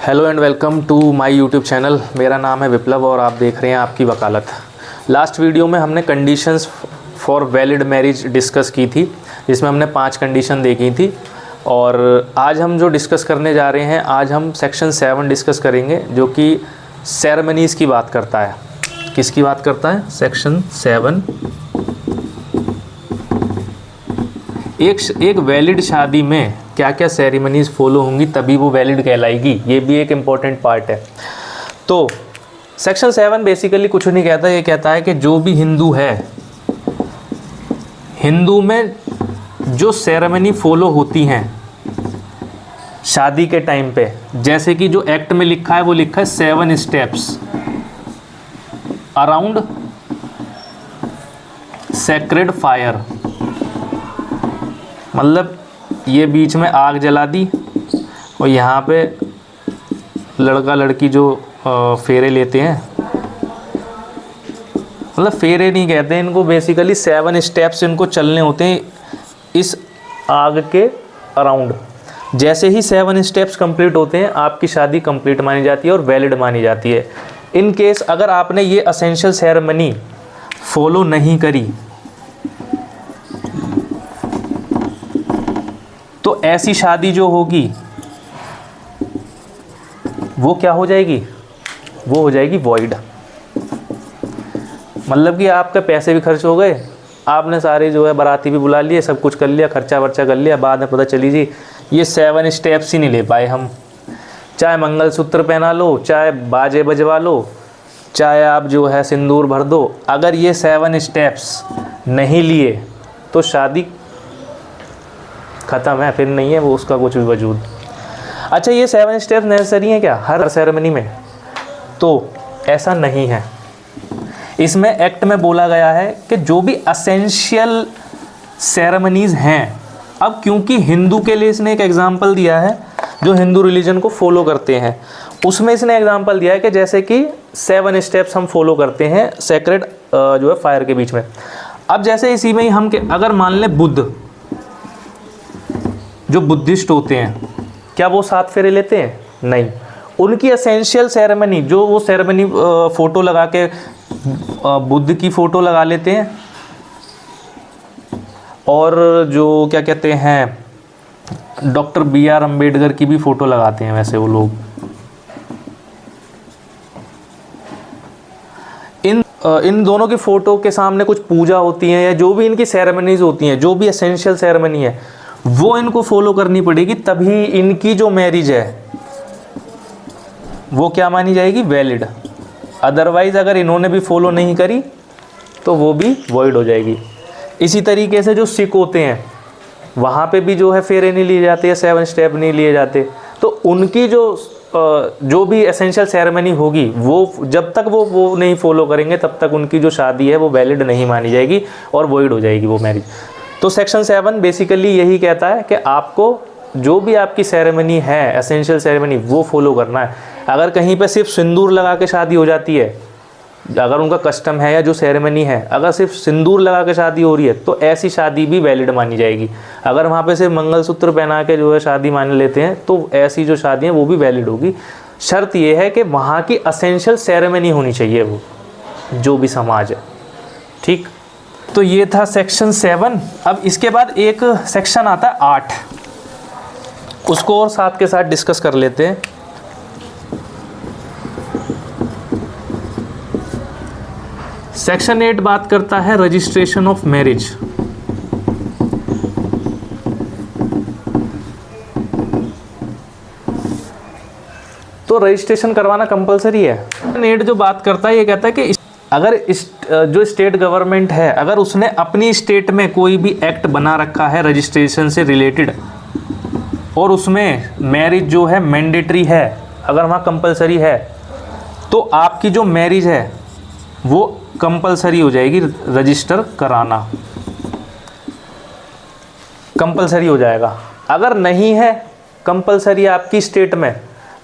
Hello and welcome to my YouTube channel. मेरा नाम है विप्लव और आप देख रहे हैं आपकी वकालत। लास्ट वीडियो में हमने conditions for valid marriage discuss की थी, जिसमें हमने 5 कंडीशन देखी थी। और आज हम जो डिस्कस करने जा रहे हैं, आज हम सेक्शन 7 डिस्कस करेंगे, जो कि सेरेमनीज़ की बात करता है। किसकी बात करता है? सेक्शन 7। एक वैलिड शादी में क्या क्या सेरेमनीज़ फॉलो होंगी तभी वो वैलिड कहलाएगी, ये भी एक इम्पॉर्टेंट पार्ट है। तो सेक्शन 7 बेसिकली कुछ नहीं कहता, ये कहता है कि जो भी हिंदू है, हिंदू में जो सेरेमनी फॉलो होती हैं शादी के टाइम पे, जैसे कि जो एक्ट में लिखा है वो लिखा है 7 स्टेप्स अराउंड सेक्रेड फायर। मतलब ये बीच में आग जला दी और यहाँ पे लड़का लड़की जो फेरे लेते हैं, मतलब फेरे नहीं कहते इनको, बेसिकली 7 स्टेप्स इनको चलने होते हैं इस आग के अराउंड। जैसे ही 7 स्टेप्स कंप्लीट होते हैं, आपकी शादी कंप्लीट मानी जाती है और वैलिड मानी जाती है। इन केस अगर आपने ये असेंशियल सेरेमनी फॉलो नहीं करी तो ऐसी शादी जो होगी वो क्या हो जाएगी? वो हो जाएगी वॉइड। मतलब कि आपके पैसे भी खर्च हो गए, आपने सारे जो है बाराती भी बुला लिए, सब कुछ कर लिया, खर्चा वर्चा कर लिया, बाद में पता चली जी ये 7 स्टेप्स ही नहीं ले पाए हम। चाहे मंगलसूत्र पहना लो, चाहे बाजे बजवा लो, चाहे आप जो है सिंदूर भर दो, अगर ये 7 स्टेप्स नहीं लिए तो शादी ख़त्म है, फिर नहीं है वो उसका कुछ भी वजूद। अच्छा, ये 7 स्टेप्स नेसेसरी हैं क्या हर सेरेमनी में? तो ऐसा नहीं है। इसमें एक्ट में बोला गया है कि जो भी असेंशियल सेरेमनीज़ हैं, अब क्योंकि हिंदू के लिए इसने एक एग्जांपल दिया है जो हिंदू रिलीजन को फॉलो करते हैं, उसमें इसने एग्जांपल दिया है कि जैसे कि 7 स्टेप्स हम फॉलो करते हैं सेक्रेड जो है फायर के बीच में। अब जैसे इसी में ही हम अगर मान लें बुद्ध, जो बुद्धिस्ट होते हैं, क्या वो 7 फेरे लेते हैं? नहीं। उनकी एसेंशियल सेरेमनी, जो वो सेरेमनी फ़ोटो लगा के बुद्ध की फ़ोटो लगा लेते हैं, और जो क्या कहते हैं डॉक्टर BR अम्बेडकर की भी फ़ोटो लगाते हैं वैसे वो लोग। इन दोनों की फ़ोटो के सामने कुछ पूजा होती है या जो भी इनकी सेरेमनीज़ होती हैं, जो भी एसेंशियल सेरेमनी है वो इनको फॉलो करनी पड़ेगी, तभी इनकी जो मैरिज है वो क्या मानी जाएगी? वैलिड। अदरवाइज़ अगर इन्होंने भी फॉलो नहीं करी तो वो भी वॉइड हो जाएगी। इसी तरीके से जो सिख होते हैं वहाँ पे भी जो है फेरे नहीं लिए जाते या 7 स्टेप नहीं लिए जाते, तो उनकी जो भी एसेंशियल सेरेमनी होगी वो जब तक वो नहीं फॉलो करेंगे तब तक उनकी जो शादी है वो वैलिड नहीं मानी जाएगी और वॉइड हो जाएगी वो मैरिज। तो सेक्शन 7 बेसिकली यही कहता है कि आपको जो भी आपकी सेरेमनी है एसेंशियल सेरेमनी वो फॉलो करना है। अगर कहीं पे सिर्फ सिंदूर लगा के शादी हो जाती है, अगर उनका कस्टम है या जो सेरेमनी है अगर सिर्फ सिंदूर लगा के शादी हो रही है तो ऐसी शादी भी वैलिड मानी जाएगी। अगर वहाँ पे सिर्फ मंगलसूत्र पहना के जो है शादी मान लेते हैं तो ऐसी जो शादी है वो भी वैलिड होगी। शर्त ये है कि वहाँ की एसेंशियल सेरेमनी होनी चाहिए वो जो भी समाज है। ठीक, तो ये था सेक्शन 7। अब इसके बाद एक सेक्शन आता है 8, उसको और साथ के साथ डिस्कस कर लेते हैं। सेक्शन 8 बात करता है रजिस्ट्रेशन ऑफ मैरिज। तो रजिस्ट्रेशन करवाना कंपलसरी है। सेक्शन 8 जो बात करता है ये कहता है कि अगर जो स्टेट गवर्नमेंट है अगर उसने अपनी स्टेट में कोई भी एक्ट बना रखा है रजिस्ट्रेशन से रिलेटेड और उसमें मैरिज जो है मैंडेटरी है, अगर वहाँ कंपलसरी है, तो आपकी जो मैरिज है वो कंपलसरी हो जाएगी, रजिस्टर कराना कंपलसरी हो जाएगा। अगर नहीं है कंपलसरी आपकी स्टेट में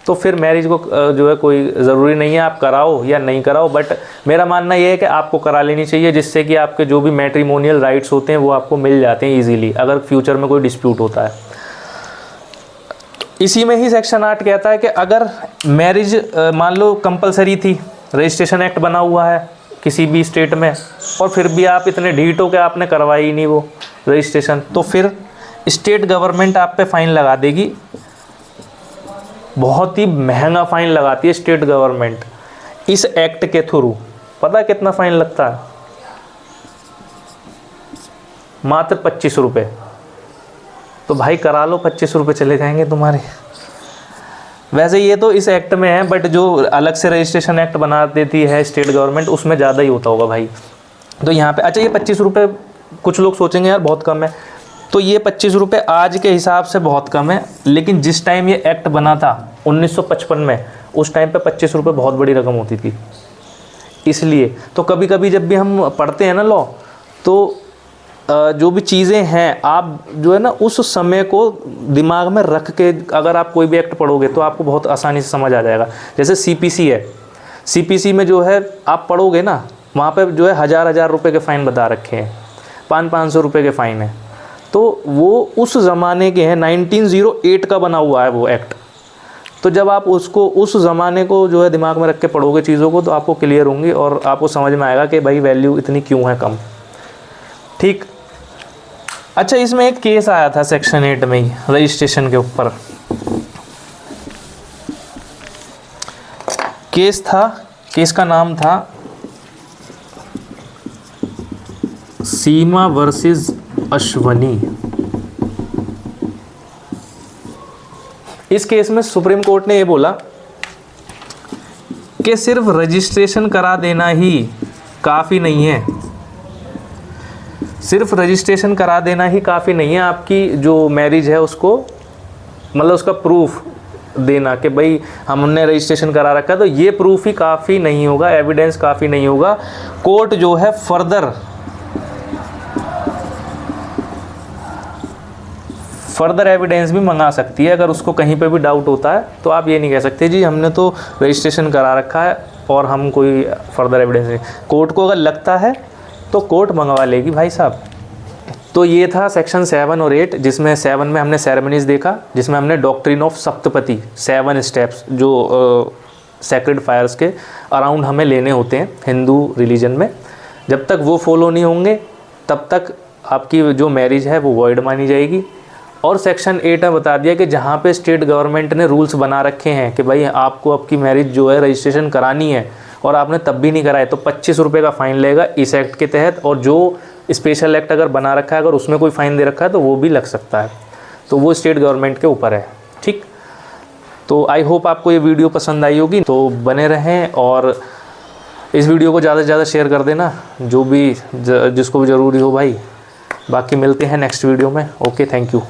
तो फिर मैरिज को जो है कोई ज़रूरी नहीं है आप कराओ या नहीं कराओ, बट मेरा मानना ये है कि आपको करा लेनी चाहिए, जिससे कि आपके जो भी मैट्रिमोनियल राइट्स होते हैं वो आपको मिल जाते हैं ईजीली अगर फ्यूचर में कोई डिस्प्यूट होता है। इसी में ही सेक्शन 8 कहता है कि अगर मैरिज मान लो कंपलसरी थी, रजिस्ट्रेशन एक्ट बना हुआ है किसी भी स्टेट में, और फिर भी आप इतने ढीठ हो के आपने करवाई ही नहीं वो रजिस्ट्रेशन, तो फिर स्टेट गवर्नमेंट आप पे फाइन लगा देगी। बहुत ही महंगा फाइन लगाती है स्टेट गवर्नमेंट इस एक्ट के थ्रू। पता है कितना फाइन लगता है? मात्र 25 रुपये। तो भाई करा लो, 25 रुपये चले जाएंगे तुम्हारे। वैसे ये तो इस एक्ट में है, बट जो अलग से रजिस्ट्रेशन एक्ट बना देती है स्टेट गवर्नमेंट, उसमें ज़्यादा ही होता होगा भाई। तो यहाँ पे अच्छा, ये 25 रुपये कुछ लोग सोचेंगे यार बहुत कम है, तो ये 25 रुपये आज के हिसाब से बहुत कम है, लेकिन जिस टाइम ये एक्ट बना था 1955 में, उस टाइम पे 25 रुपये बहुत बड़ी रकम होती थी। इसलिए तो कभी कभी जब भी हम पढ़ते हैं ना लॉ, तो जो भी चीज़ें हैं आप जो है ना उस समय को दिमाग में रख के अगर आप कोई भी एक्ट पढ़ोगे तो आपको बहुत आसानी से समझ आ जाएगा। जैसे सीपीसी है, सीपीसी में जो है आप पढ़ोगे ना, वहाँ पे जो है हज़ार रुपए के फ़ाइन बता रखे हैं, 500 रुपये के फ़ाइन है। तो वो उस ज़माने के हैं, 1908 का बना हुआ है वो एक्ट। तो जब आप उसको उस ज़माने को जो है दिमाग में रख के पढ़ोगे चीज़ों को, तो आपको क्लियर होंगी और आपको समझ में आएगा कि भाई वैल्यू इतनी क्यों है कम। ठीक। अच्छा, इसमें एक केस आया था सेक्शन 8 में ही रजिस्ट्रेशन के ऊपर। केस का नाम था सीमा वर्सेस अश्वनी। इस केस में सुप्रीम कोर्ट ने ये बोला कि सिर्फ रजिस्ट्रेशन करा देना ही काफ़ी नहीं है, सिर्फ रजिस्ट्रेशन करा देना ही काफ़ी नहीं है। आपकी जो मैरिज है उसको मतलब उसका प्रूफ देना कि भाई हमने रजिस्ट्रेशन करा रखा है, तो ये प्रूफ ही काफ़ी नहीं होगा, एविडेंस काफ़ी नहीं होगा। कोर्ट जो है फर्दर एविडेंस भी मंगा सकती है। अगर उसको कहीं पे भी डाउट होता है तो आप ये नहीं कह सकते जी हमने तो रजिस्ट्रेशन करा रखा है और हम कोई फर्दर एविडेंस नहीं। कोर्ट को अगर लगता है तो कोर्ट मंगवा लेगी भाई साहब। तो ये था सेक्शन 7 और 8, जिसमें 7 में हमने सेरेमनीज़ देखा, जिसमें हमने डॉक्ट्रिन ऑफ सप्तपति 7 स्टेप्स जो सैक्रेड फायर्स के अराउंड हमें लेने होते हैं हिंदू रिलीजन में, जब तक वो फॉलो नहीं होंगे तब तक आपकी जो मैरिज है वो वॉइड मानी जाएगी। और सेक्शन 8 में बता दिया कि जहाँ पे स्टेट गवर्नमेंट ने रूल्स बना रखे हैं कि भाई आपको आपकी मैरिज जो है रजिस्ट्रेशन करानी है और आपने तब भी नहीं कराए तो 25 रुपये का फ़ाइन लगेगा इस एक्ट के तहत। और जो स्पेशल एक्ट अगर बना रखा है, अगर उसमें कोई फ़ाइन दे रखा है तो वो भी लग सकता है। तो वो स्टेट गवर्नमेंट के ऊपर है। ठीक। तो आई होप आपको ये वीडियो पसंद आई होगी, तो बने रहें और इस वीडियो को ज़्यादा से ज़्यादा शेयर कर देना जो भी जिसको भी ज़रूरी हो भाई। बाकी मिलते हैं नेक्स्ट वीडियो में। Okay, thank you.